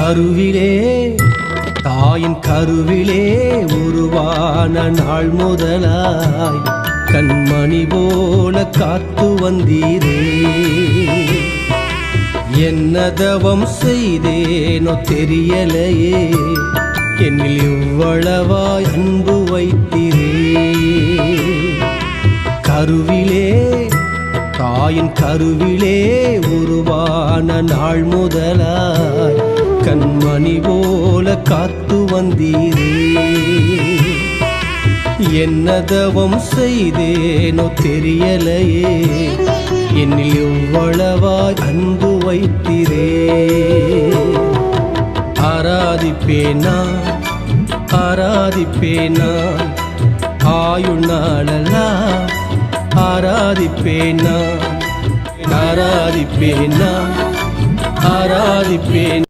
கருவிலே தாயின் கருவிலே உருவான நாள் முதலாய் கண்மணி போல காத்து வந்தீரே. என்ன தவம் செய்தேனோ தெரியலையே, என்னில் இவ்வளவாய் அன்பு வைத்தீரே. கருவிலே தாயின் கருவிலே உருவான நாள் முதலாய் கண்மணி போல காத்து வந்தீரே. என்ன தவம் செய்தேனோ தெரியலையே, என்னில் எவ்வளவாய் அன்பு வைத்தீரே. ஆராதிப்பேனா ஆராதிப்பேனா ஆயுள் நாளெல்லாம் ஆராதிப்பேனா ஆராதிப்பேனா ஆராதிப்பேன்.